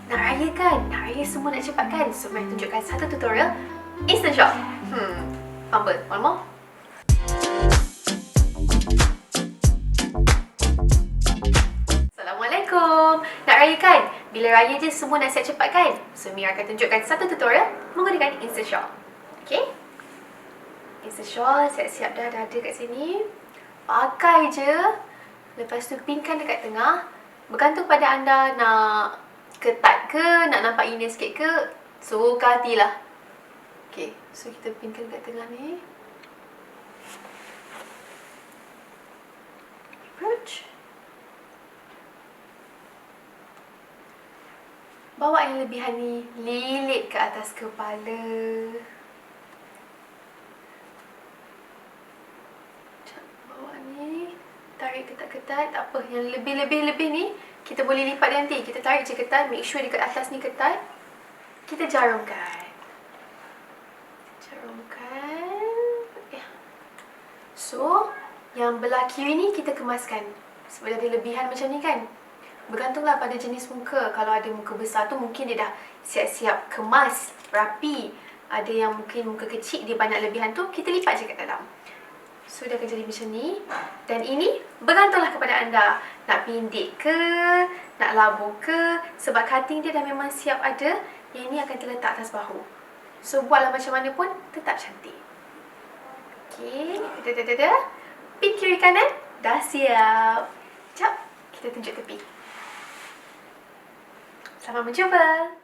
Nak raya kan? Nak raya semua nak cepat kan? So, mari tunjukkan satu tutorial Instant Shop. Fumble. One more. Assalamualaikum. Nak raya kan? Bila raya je semua nak siap cepat kan? So, Mira akan tunjukkan satu tutorial menggunakan Instant Shop. Okay? Instant Shop siap-siap dah ada kat sini. Pakai je. Lepas tu pinkan dekat tengah. Bergantung pada anda nak ketat ke, nak nampak inner sikit ke, suka hatilah. Okay, so kita pinkan dekat tengah ni. Approach. Bawa yang lebihan ni, lilit ke atas kepala. Bawa ni, tarik ketat-ketat, tak apa. Yang lebih-lebih ni, kita boleh lipat dia nanti. Kita tarik je ketat, make sure dekat atas ni ketat. Kita jarumkan. So, yang belah kiri ni kita kemaskan. Sebab ada lebihan macam ni kan. Bergantunglah pada jenis muka. Kalau ada muka besar tu mungkin dia dah siap-siap kemas, rapi. Ada yang mungkin muka kecil, dia banyak lebihan tu, kita lipat je kat dalam. So, dia akan jadi macam ni. Dan ini bergantunglah kepada anda. Nak pindik ke, nak labuh ke. Sebab cutting dia dah memang siap ada. Yang ini akan terletak atas bahu. So, buatlah macam mana pun tetap cantik. Okay, pin kiri kanan dah siap. Sekejap, kita tunjuk tepi. Selamat mencuba.